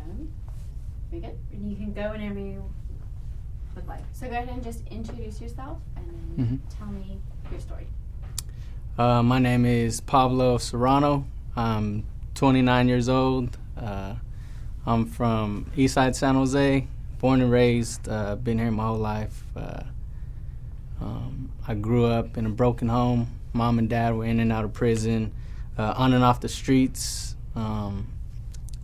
And we good? And you can go whenever you would like. So go ahead and just introduce yourself and then tell me your story. My name is Pablo Serrano. I'm 29 years old. I'm from Eastside San Jose, born and raised, been here my whole life. I grew up in a broken home. Mom and dad were in and out of prison, on and off the streets.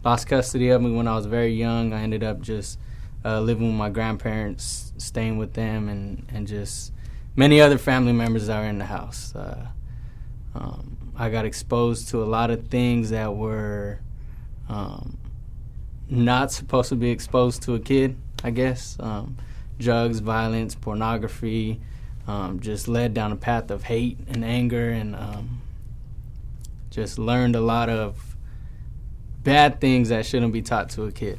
Lost custody of me when I was very young. I ended up just living with my grandparents, staying with them, and just many other family members that were in the house. I got exposed to a lot of things that were not supposed to be exposed to a kid, I guess. Drugs, violence, pornography, just led down a path of hate and anger, and just learned a lot of bad things that shouldn't be taught to a kid.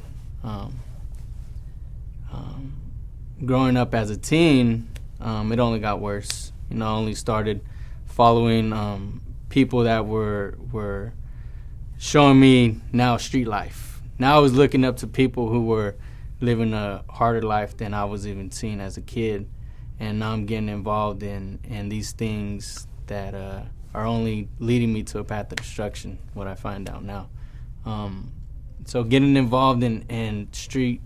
Growing up as a teen, it only got worse. I only started following people that were showing me now street life. Now I was looking up to people who were living a harder life than I was even seeing as a kid, and now I'm getting involved in these things that are only leading me to a path of destruction, what I find out now. So getting involved in street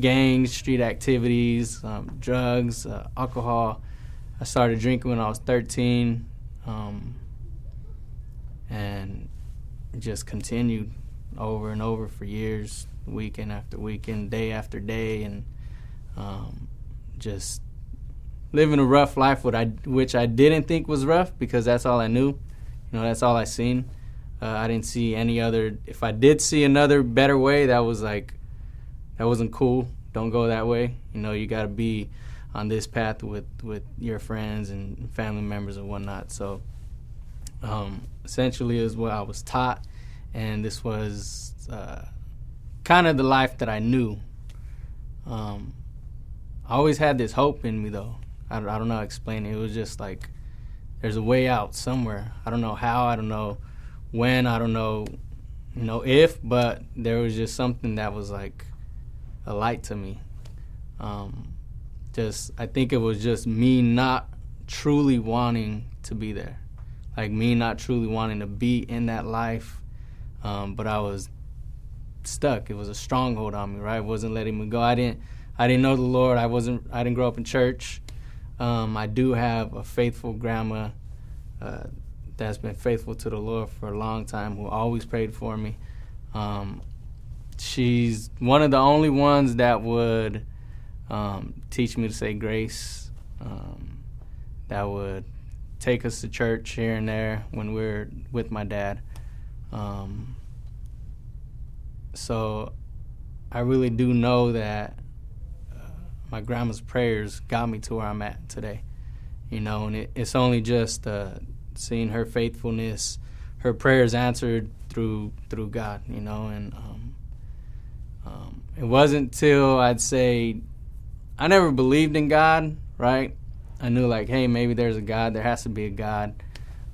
gangs, street activities, drugs, alcohol. I started drinking when I was 13, and just continued over and over for years, weekend after weekend, day after day, and just living a rough life, which I didn't think was rough because that's all I knew. That's all I seen. I didn't see any other. If I did see another better way, that wasn't cool. Don't go that way. You got to be on this path with your friends and family members and whatnot. So essentially is what I was taught, and this was kind of the life that I knew. I always had this hope in me, though. I don't know how to explain it. It was just like there's a way out somewhere. I don't know how. I don't know when. I don't know, if, but there was just something that was like a light to me. I think it was just me not truly wanting to be there, like me not truly wanting to be in that life, but I was stuck. It was a stronghold on me, right? It wasn't letting me go. I didn't know the Lord. I didn't grow up in church. I do have a faithful grandma that's been faithful to the Lord for a long time, who always prayed for me. She's one of the only ones that would teach me to say grace, that would take us to church here and there when we're with my dad. So I really do know that my grandma's prayers got me to where I'm at today, and it's only just seeing her faithfulness, her prayers answered through God, and it wasn't till I'd say I never believed in God, right? I knew like, hey, maybe there's a God, there has to be a God,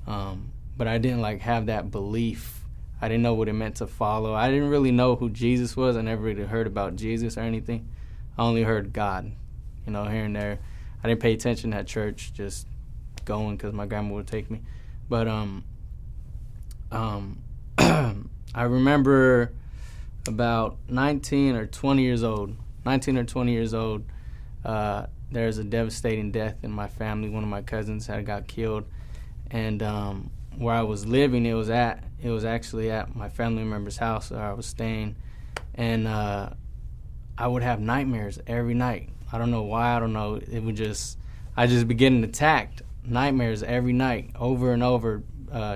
but I didn't like have that belief. I didn't know what it meant to follow. I didn't really know who Jesus was. I never really heard about Jesus or anything. I only heard God, here and there. I didn't pay attention at church, just going because my grandma would take me. But I remember about 19 or 20 years old, there's a devastating death in my family. One of my cousins had got killed, and where I was living, it was actually at my family member's house where I was staying, and I would have nightmares every night. I don't know why. I don't know. I just be getting attacked. Nightmares every night, over and over,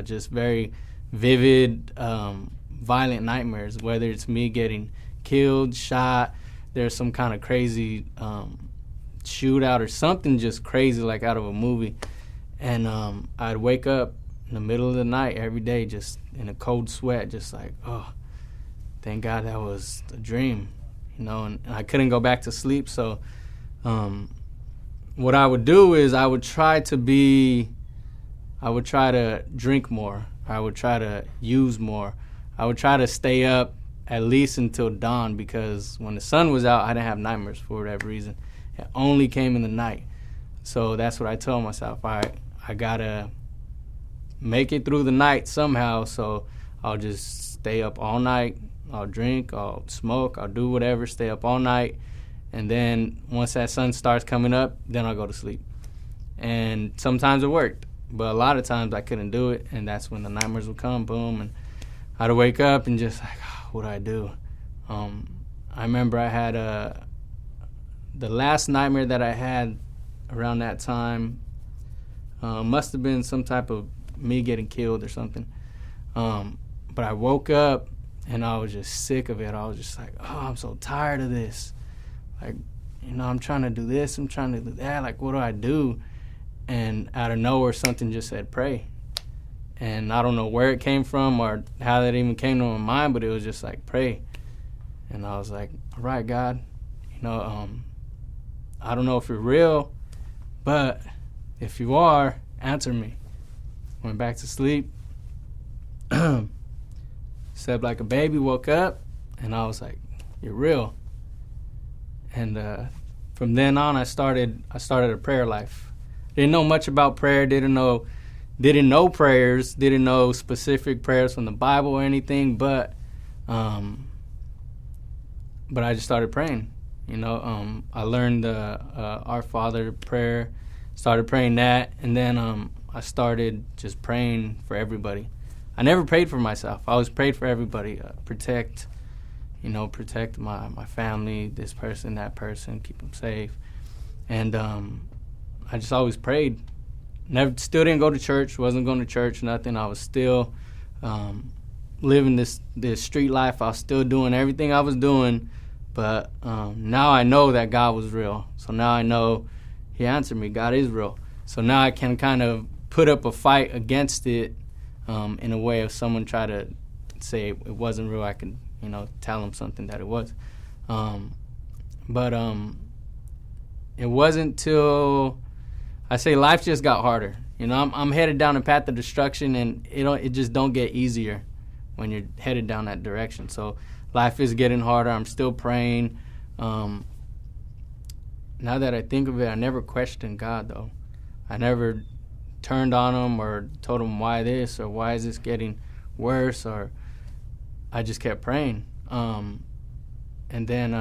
just very vivid, violent nightmares, whether it's me getting killed, shot, there's some kind of crazy shootout or something just crazy like out of a movie. And I'd wake up in the middle of the night every day just in a cold sweat, just like, oh, thank God that was a dream, and I couldn't go back to sleep. So what I would do is I would try to drink more. I would try to use more. I would try to stay up at least until dawn, because when the sun was out, I didn't have nightmares for whatever reason. It only came in the night. So that's what I told myself. All right, I gotta make it through the night somehow, so I'll just stay up all night. I'll drink, I'll smoke, I'll do whatever, stay up all night. And then once that sun starts coming up, then I'll go to sleep. And sometimes it worked, but a lot of times I couldn't do it, and that's when the nightmares would come, boom, and I'd wake up and just like, oh, what do I do? I remember I had the last nightmare that I had around that time must have been some type of me getting killed or something. But I woke up and I was just sick of it. I was just like, oh, I'm so tired of this. Like, you know, I'm trying to do this, I'm trying to do that. Like, what do I do? And out of nowhere, something just said, pray. And I don't know where it came from or how that even came to my mind, but it was just like, pray. And I was like, all right, God, you know, I don't know if you're real, but if you are, answer me. Went back to sleep. Slept like a baby, woke up, and I was like, you're real. And from then on, I started a prayer life. Didn't know much about prayer, didn't know prayers, didn't know specific prayers from the Bible or anything, but I just started praying. You know, I learned the Our Father prayer, started praying that, and then I started just praying for everybody. I never prayed for myself. I always prayed for everybody. Protect my family, this person, that person, keep them safe. And I just always prayed. Still didn't go to church, wasn't going to church, nothing. I was still living this street life. I was still doing everything I was doing, but now I know that God was real. So now I know He answered me. God is real. So now I can kind of put up a fight against it in a way if someone tried to say it wasn't real, I could, you know, tell them something that it was. But it wasn't till I say life just got harder. You know, I'm headed down a path of destruction, and it just don't get easier when you're headed down that direction. So life is getting harder. I'm still praying. Now that I think of it, I never questioned God, though. I never turned on Him or told Him why this or why is this getting worse, or I just kept praying. And then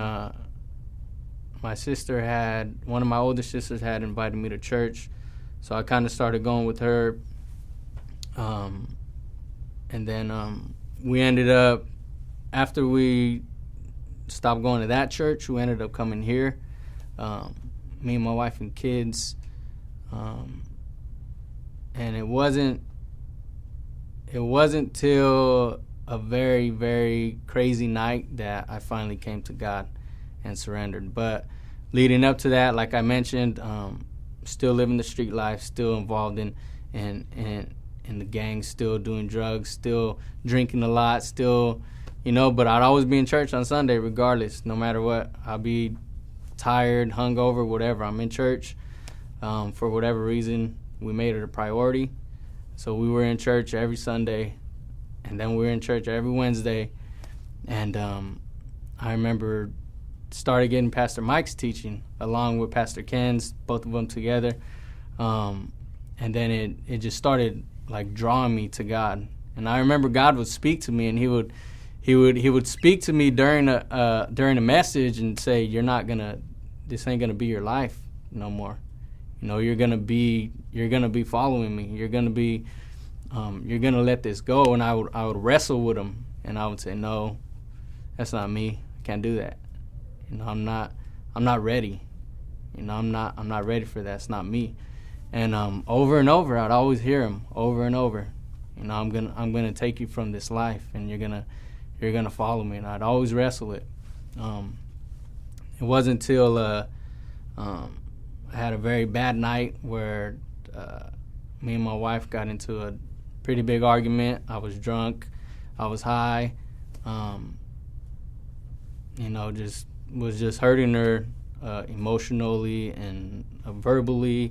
my sister one of my older sisters had invited me to church, so I kind of started going with her. And then we ended up, after we stopped going to that church, we ended up coming here, me and my wife and kids. And it wasn't till a very, very crazy night that I finally came to God and surrendered. But leading up to that, like I mentioned, still living the street life, still involved in the gang, still doing drugs, still drinking a lot, still, you know, but I'd always be in church on Sunday regardless, no matter what. I'll be tired, hungover, whatever. I'm in church. For whatever reason, we made it a priority. So we were in church every Sunday, and then we were in church every Wednesday. And I remember started getting Pastor Mike's teaching along with Pastor Ken's, both of them together. And then it just started like drawing me to God. And I remember God would speak to me, and he would speak to me during a message and say, this ain't gonna be your life no more. You know, you're gonna be following me. You're gonna let this go. And I would wrestle with him, and I would say, no, that's not me. I can't do that. You know, I'm not ready. You know, I'm not ready for that. It's not me. And over and over, I'd always hear him over and over. You know, I'm gonna take you from this life, and you're gonna follow me. And I'd always wrestle it. It wasn't until I had a very bad night where me and my wife got into a pretty big argument. I was drunk. I was high. You know, was just hurting her emotionally and verbally.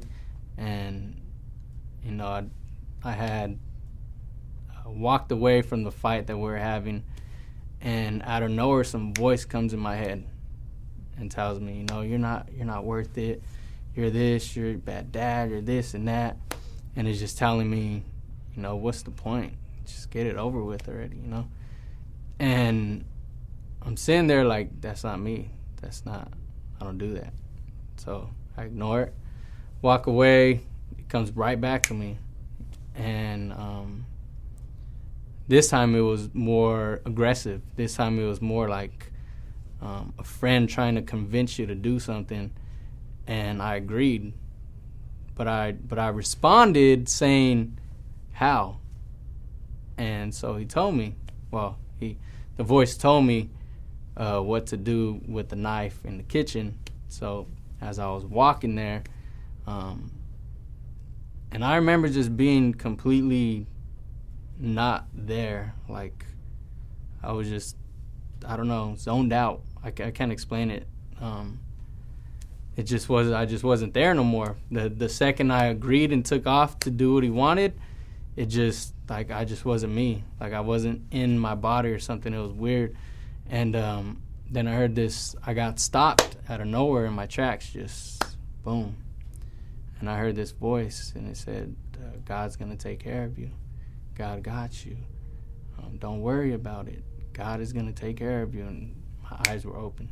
And, you know, I had walked away from the fight that we were having. and out of nowhere, some voice comes in my head and tells me, you're not worth it. You're this. You're a bad dad. You're this and that, and it's just telling me, what's the point? Just get it over with already, And I'm sitting there like, that's not me. I don't do that. So I ignore it, walk away. It comes right back to me. And this time it was more aggressive. This time it was more like a friend trying to convince you to do something. And I agreed. But I responded saying, how? And so he told me, the voice told me what to do with the knife in the kitchen. So as I was walking there, and I remember just being completely not there. Like, I was just, I don't know, zoned out. I can't explain it. It just was, I just wasn't there no more. The second I agreed and took off to do what he wanted, it just, like, I just wasn't me. Like, I wasn't in my body or something. It was weird. And then I heard this, I got stopped out of nowhere in my tracks, just boom. And I heard this voice, and it said, God's going to take care of you. God got you. Don't worry about it. God is going to take care of you. And my eyes were open.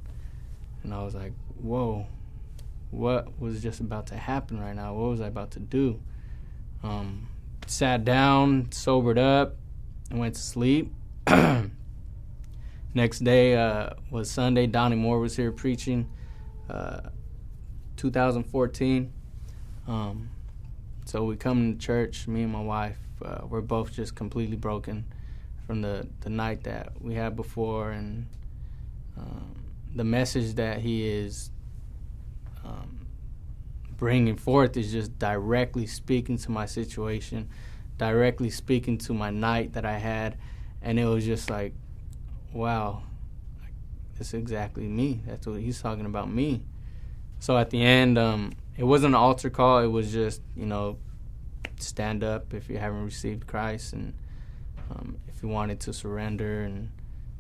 And I was like, whoa, what was just about to happen right now? What was I about to do? Sat down, sobered up, and went to sleep. Next day was Sunday. Donnie Moore was here preaching, 2014. So we come to church, me and my wife. We're both just completely broken from the night that we had before, and the message that he is bringing forth is just directly speaking to my situation, directly speaking to my night that I had, and it was just like, wow, it's exactly me. That's what he's talking about, me. So at the end, it wasn't an altar call. It was just, stand up if you haven't received Christ, and if you wanted to surrender, and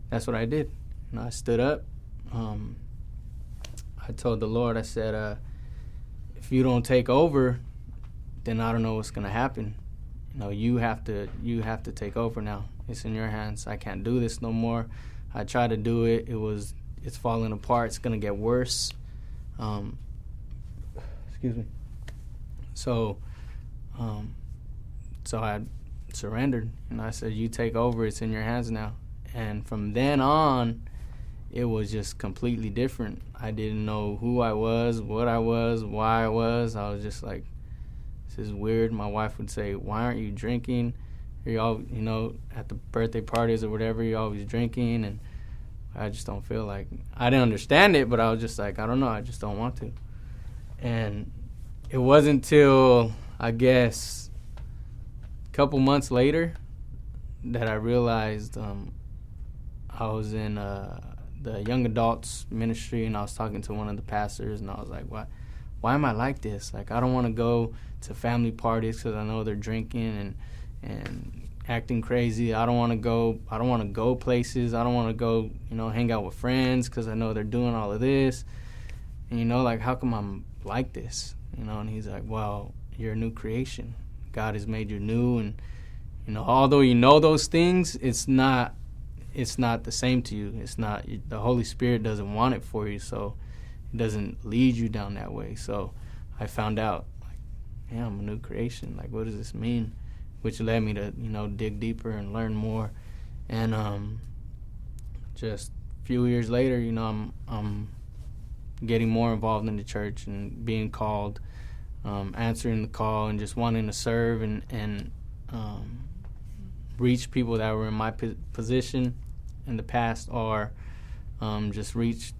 that's what I did. I stood up. I told the Lord, I said, if you don't take over, then I don't know what's gonna happen. You have to take over now. It's in your hands. I can't do this no more. I tried to do it. It's falling apart. It's gonna get worse. Excuse me. So I surrendered, and I said, you take over. It's in your hands now. And from then on, it was just completely different. I didn't know who I was, what I was, why I was. I was just like, this is weird. My wife would say, why aren't you drinking? You're all, at the birthday parties or whatever, you're always drinking. And I just don't feel like, I didn't understand it, but I was just like, I don't know, I just don't want to. And it wasn't until, I guess, a couple months later that I realized I was in the young adults ministry, and I was talking to one of the pastors, and I was like, why am I like this? Like, I don't want to go to family parties because I know they're drinking and acting crazy. I don't want to go places. I don't want to go, hang out with friends because I know they're doing all of this. And, like, how come I'm like this? And he's like, well, you're a new creation. God has made you new, and, although you know those things, it's not the same to you. It's not, the Holy Spirit doesn't want it for you, so it doesn't lead you down that way. So I found out, like, yeah, I'm a new creation. Like, what does this mean? Which led me to, dig deeper and learn more. And just a few years later, I'm getting more involved in the church and being called, answering the call, and just wanting to serve and reach people that were in my position in the past, or just reach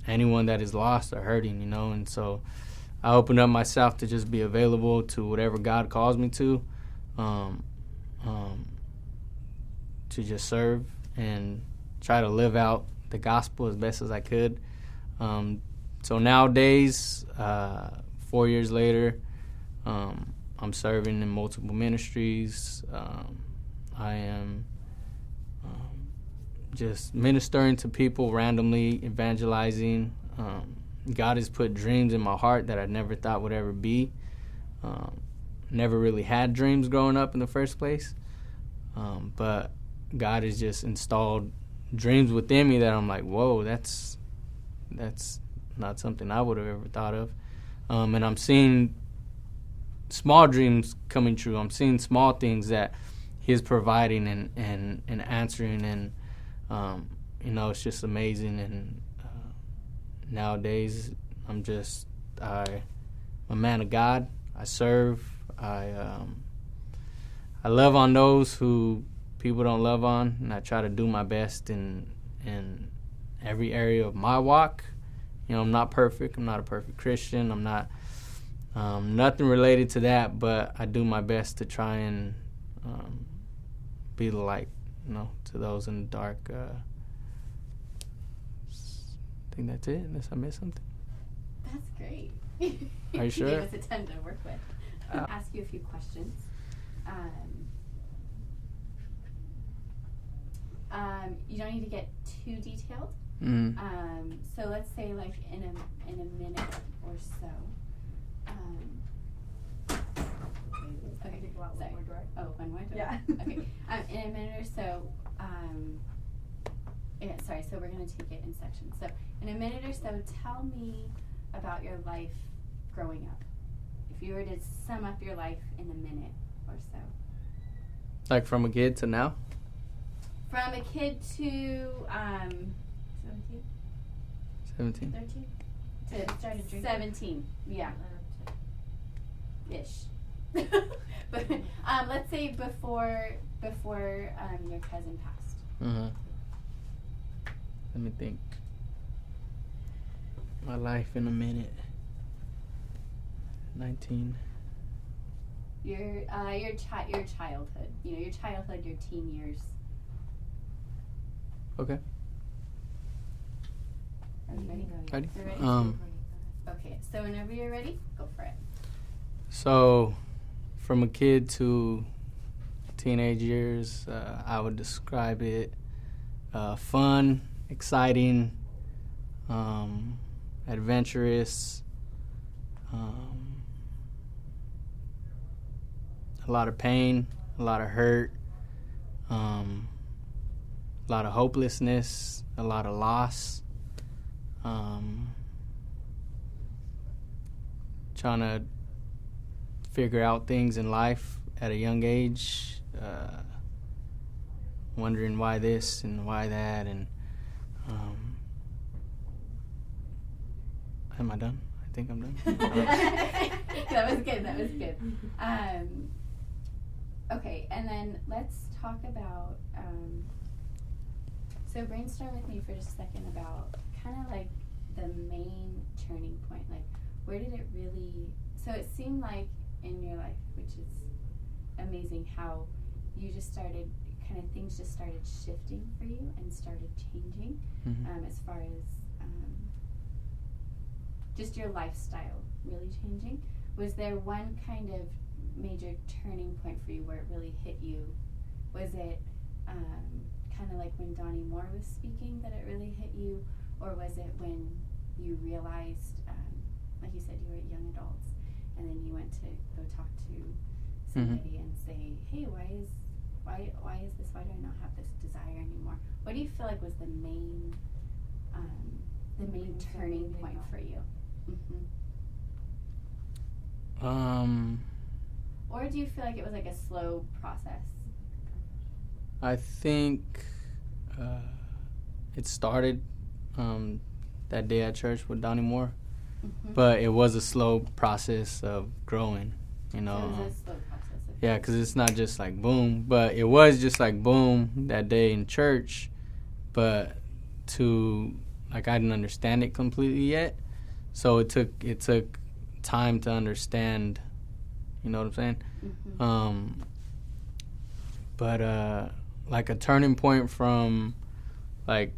anyone that is lost or hurting, And so I opened up myself to just be available to whatever God calls me to just serve and try to live out the gospel as best as I could. So nowadays, 4 years later, I'm serving in multiple ministries. I am just ministering to people randomly, evangelizing. God has put dreams in my heart that I never thought would ever be. Never really had dreams growing up in the first place. But God has just installed dreams within me that I'm like, whoa, that's not something I would have ever thought of. And I'm seeing small dreams coming true. I'm seeing small things that He's providing and answering, and it's just amazing. And nowadays, I'm a man of God. I serve. I love on those who people don't love on, and I try to do my best in every area of my walk. I'm not perfect. I'm not a perfect Christian. I'm not nothing related to that, but I do my best to try and be the light, to those in the dark. I think that's it, unless I missed something. That's great. Are you sure? You gave us a ton to work with. I'll ask you a few questions. You don't need to get too detailed. So let's say like in a minute or so. Okay. Sorry. Oh, one more. Yeah. Okay. In a minute or so. Sorry. So we're gonna take it in sections. So in a minute or so, tell me about your life growing up. If you were to sum up your life in a minute or so. Like from a kid to now? From a kid to 17. 13? To started drinking. 17, yeah. Ish. But let's say before your cousin passed. Let me think. My life in a minute. 19. Your childhood. Your childhood, your teen years. Okay. Are you ready? Ready? You're ready? Okay, so whenever you're ready, go for it. So, from a kid to teenage years, I would describe it fun, exciting, adventurous, a lot of pain, a lot of hurt, a lot of hopelessness, a lot of loss. Trying to figure out things in life at a young age, wondering why this and why that, and am I done? I think I'm done. That was good. Okay, and then let's talk about, so brainstorm with me for just a second about kind of like the main turning point, like where did it really, so it seemed like in your life, which is amazing how you just started, kind of things just started shifting for you and started changing, as far as just your lifestyle really changing. Was there one kind of major turning point for you where it really hit you? Was it kind of like when Donnie Moore was speaking that it really hit you, or was it when you realized, like you said, you were young adults, and then you went to go talk to somebody and say, hey, why is this? Why do I not have this desire anymore? What do you feel like was the main turning point for you? Or do you feel like it was like a slow process? I think it started that day at church with Donnie Moore, but it was a slow process of growing, you know. So it was a slow process. Yeah, because it's not just like boom, but it was just like boom that day in church, but I didn't understand it completely yet, so it took time to understand, you know what I'm saying? But like a turning point from like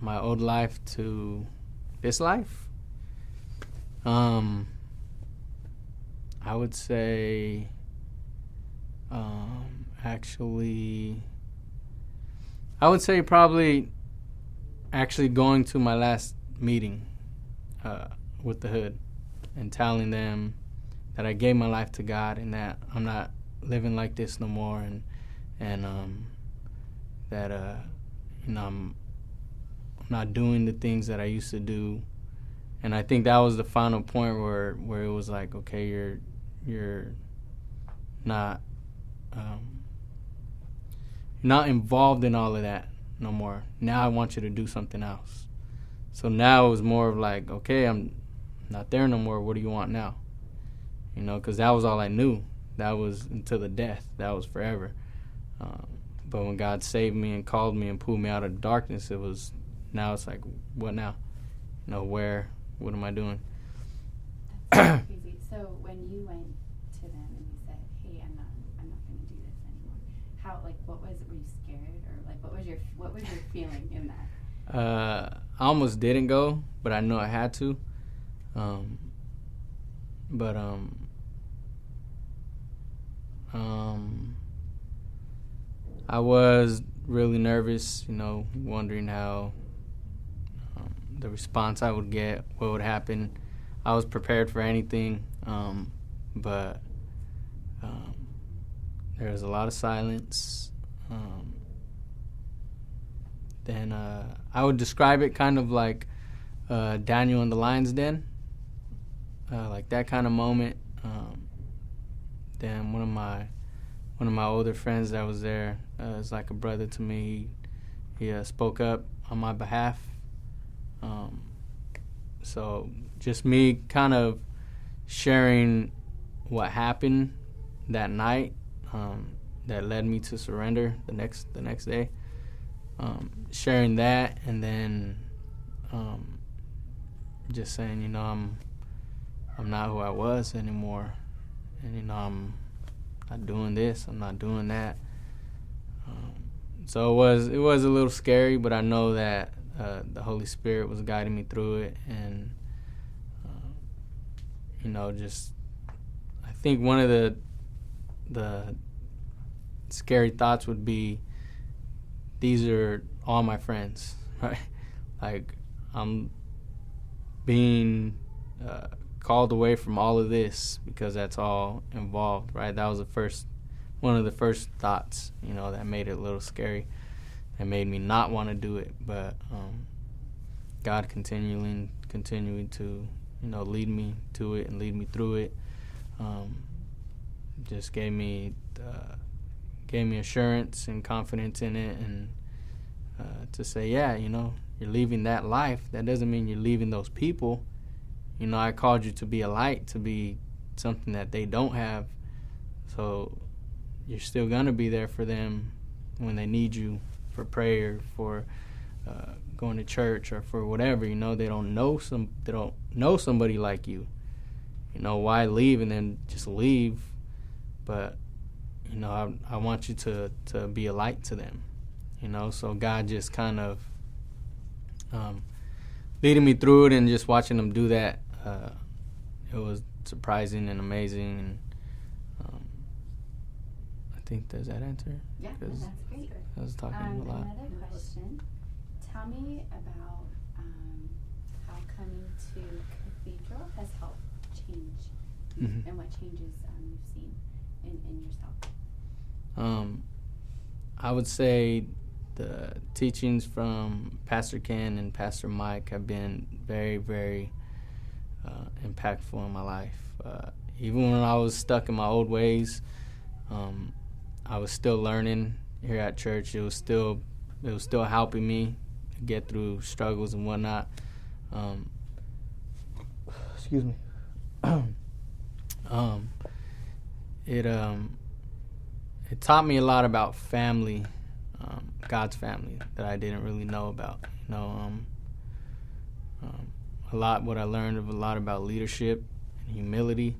my old life to this life, I would say actually I would say probably actually going to my last meeting with the hood and telling them that I gave my life to God and that I'm not living like this no more, and that I'm not doing the things that I used to do. And I think that was the final point where it was like, okay, you're not not involved in all of that no more. Now I want you to do something else. So now it was more of like, okay, I'm not there no more. What do you want now? Because that was all I knew. That was until the death. That was forever. But when God saved me and called me and pulled me out of darkness, now it's like, what now? Where? What am I doing? That's so crazy. So when you went to them and you said, "Hey, I'm not going to do this anymore," were you scared, or what was your feeling in that? I almost didn't go, but I know I had to. I was really nervous, wondering how the response I would get, what would happen. I was prepared for anything, but there was a lot of silence. Then I would describe it kind of like Daniel in the lion's den, like that kind of moment. Then one of my older friends that was there is like a brother to me. He spoke up on my behalf. So just me kind of sharing what happened that night that led me to surrender the next day. Sharing that, and then just saying, I'm not who I was anymore, and I'm not doing this, I'm not doing that. So it was a little scary, but I know that the Holy Spirit was guiding me through it, and just I think one of the scary thoughts would be, these are all my friends, right? Like, I'm being called away from all of this because that's all involved, right? That was one of the first thoughts, that made it a little scary. That made me not want to do it, but God continuing to, lead me to it and lead me through it, just gave me assurance and confidence in it, and to say, yeah, you're leaving that life. That doesn't mean you're leaving those people. I called you to be a light, to be something that they don't have. So you're still gonna be there for them when they need you for prayer, for going to church, or for whatever. They don't know somebody like you. Why leave and then just leave? But I want you to be a light to them. So God just kind of leading me through it, and just watching them do that, it was surprising and amazing. And I think, does that answer? Yeah, that's great. I was talking a lot. Another question. Tell me about how coming to Cathedral has helped change, and what changes you've seen in yourself. I would say the teachings from Pastor Ken and Pastor Mike have been very, very impactful in my life. Even when I was stuck in my old ways, I was still learning here at church. It was still helping me get through struggles and whatnot. Excuse me. It taught me a lot about family, God's family, that I didn't really know about. What I learned a lot about leadership and humility.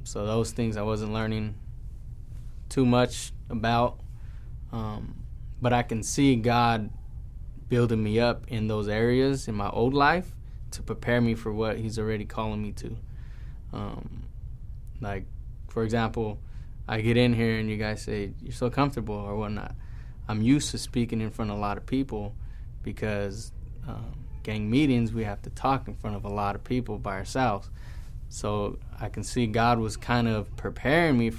So those things I wasn't learning too much about, but I can see God building me up in those areas in my old life to prepare me for what He's already calling me to. Like, for example, I get in here and you guys say, you're so comfortable or whatnot. I'm used to speaking in front of a lot of people because gang meetings, we have to talk in front of a lot of people by ourselves. So I can see God was kind of preparing me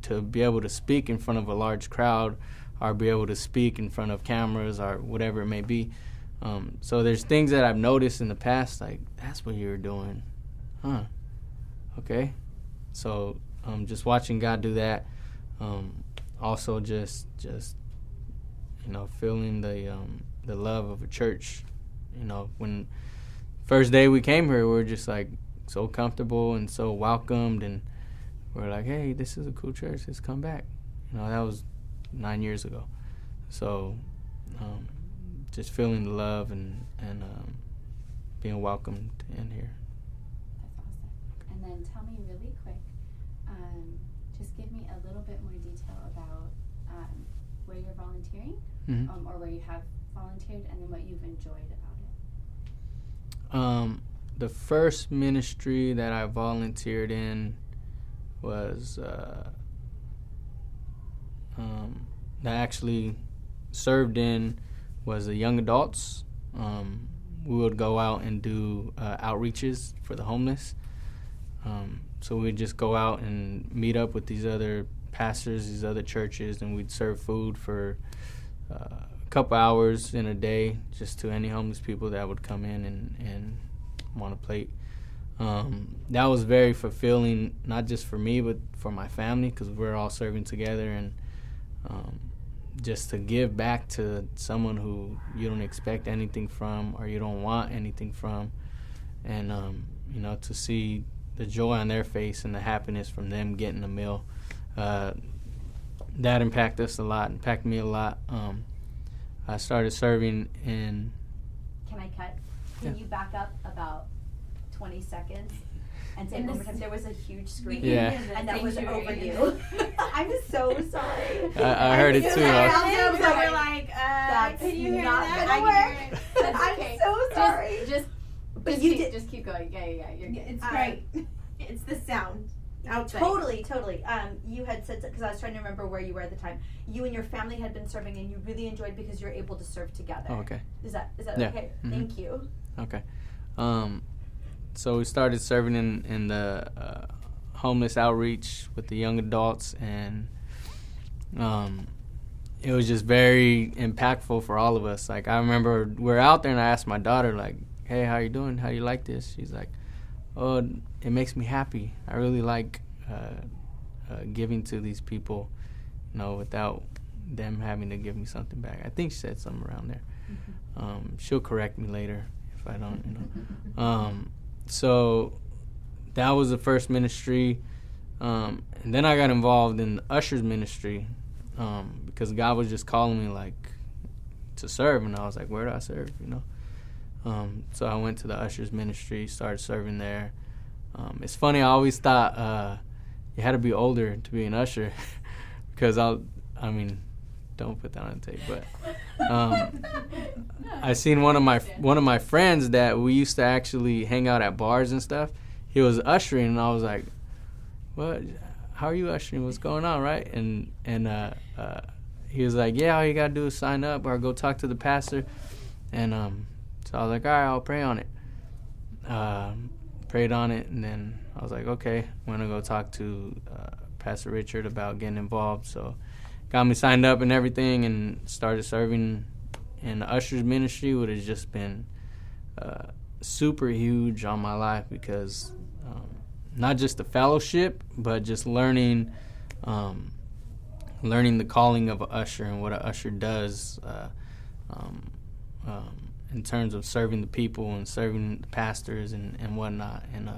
to be able to speak in front of a large crowd, or be able to speak in front of cameras, or whatever it may be. So there's things that I've noticed in the past, like, that's what you were doing. Huh. Okay. So just watching God do that. Also just feeling the love of a church. When first day we came here, we were just like so comfortable and so welcomed, and we're like, hey, this is a cool church, let's come back. That was 9 years ago. So just feeling the love and being welcomed in here. That's awesome. And then tell me really quick, just give me a little bit more detail about where you're volunteering, Mm-hmm. or where you have volunteered, and then what you've enjoyed about it. The first ministry that I volunteered in was that I actually served in was the young adults. We would go out and do outreaches for the homeless. So we'd just go out and meet up with these other pastors, these other churches, and we'd serve food for a couple hours in a day just to any homeless people that would come in and want a plate. That was very fulfilling, not just for me, but for my family, because we're all serving together, and just to give back to someone who you don't expect anything from, or you don't want anything from, and to see the joy on their face and the happiness from them getting a meal, that impacted me a lot. I started serving in... Can I cut? Can you back up about 20 seconds and say In one the more time? There was a huge scream, Yeah. and that was over Sanctuary. you. I'm so sorry. I heard it too. So we're like, that's can you hear not that? gonna I work. can hear it. That's I'm okay. so sorry. But you keep, did- just keep going. Yeah, you're good. It's All great. It's the sound. Outside. Totally. You had said, because I was trying to remember where you were at the time. You and your family had been serving, and you really enjoyed because you're able to serve together. Oh, okay. Is that Yeah. okay? Mhm. Thank you. Okay. So we started serving in the homeless outreach with the young adults, and it was just very impactful for all of us. Like, I remember we're out there, and I asked my daughter, like, hey, how you doing? How you like this? She's like, oh, it makes me happy. I really like giving to these people, without them having to give me something back. I think she said something around there. She'll correct me later if I don't, So that was the first ministry. And then I got involved in the ushers ministry because God was just calling me, like, to serve. And I was like, where do I serve, So I went to the ushers ministry, started serving there. It's funny, I always thought you had to be older to be an usher because don't put that on tape, but I seen one of my friends that we used to actually hang out at bars and stuff. He was ushering, and I was like, "What? How are you ushering? What's going on?" Right? And he was like, "Yeah, all you gotta do is sign up or go talk to the pastor." And so I was like, "All right, I'll pray on it." Prayed on it, and then I was like, "Okay, I'm gonna go talk to Pastor Richard about getting involved." So got me signed up and everything, and started serving in the ushers ministry, which has just been super huge on my life because not just the fellowship, but just learning the calling of an usher and what an usher does in terms of serving the people and serving the pastors and whatnot. And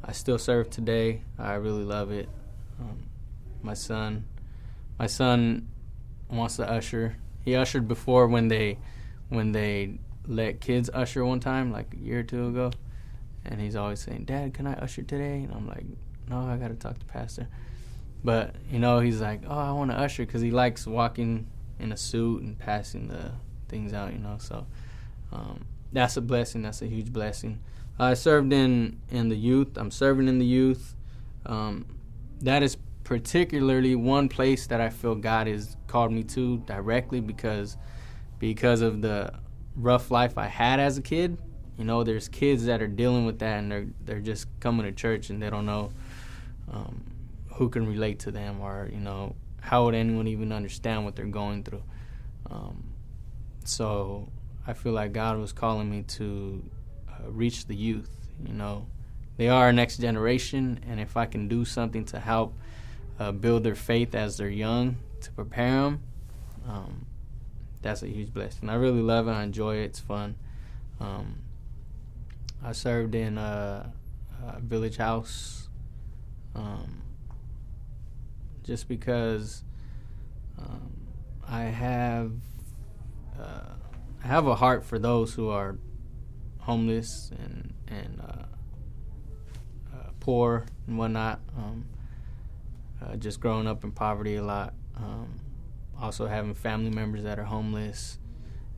I still serve today. I really love it. My son wants to usher. He ushered before when they let kids usher one time, like a year or two ago. And he's always saying, "Dad, can I usher today?" And I'm like, "No, I got to talk to Pastor." But, he's like, "Oh, I want to usher," because he likes walking in a suit and passing the things out, So that's a blessing. That's a huge blessing. I served in the youth. I'm serving in the youth. That is particularly one place that I feel God has called me to directly because of the rough life I had as a kid. You know, there's kids that are dealing with that, and they're just coming to church and they don't know who can relate to them, or, you know, how would anyone even understand what they're going through. So I feel like God was calling me to reach the youth. You know, they are our next generation, and if I can do something to help build their faith as they're young, to prepare them, that's a huge blessing. I really love it. I enjoy it. It's fun. I served in a village house just because I have a heart for those who are homeless and poor and whatnot. Just growing up in poverty a lot. Also having family members that are homeless,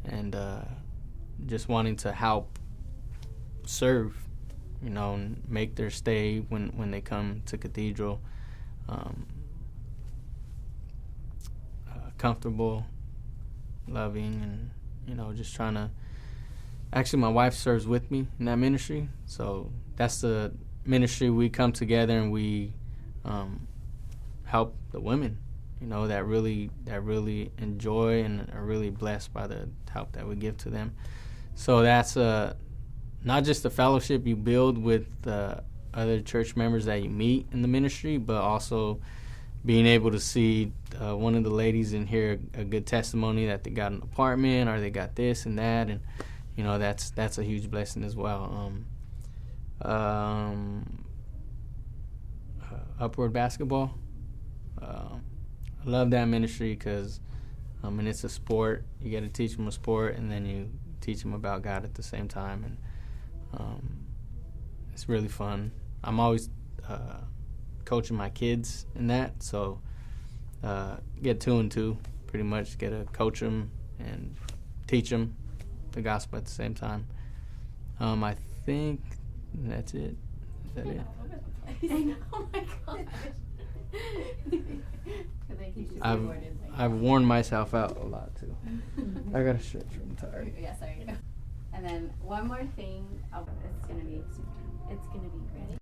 and just wanting to help serve, you know, and make their stay when they come to Cathedral comfortable, loving, and, you know, just trying to. Actually, my wife serves with me in that ministry, so that's the ministry. We come together and we help the women, you know, that really enjoy and are really blessed by the help that we give to them. So that's not just the fellowship you build with other church members that you meet in the ministry, but also being able to see one of the ladies in here a good testimony that they got an apartment or they got this and that, and, you know, that's a huge blessing as well. Upward Basketball. I love that ministry because, and it's a sport. You got to teach them a sport, and then you teach them about God at the same time, and it's really fun. I'm always coaching my kids in that, so get 2 and 2, pretty much. Get to coach them and teach them the gospel at the same time. I think that's it. Is that it? I know. Oh my gosh. I've worn myself out a lot too. I gotta stretch. I'm tired. Yeah, sorry. And then one more thing. It's gonna be ready.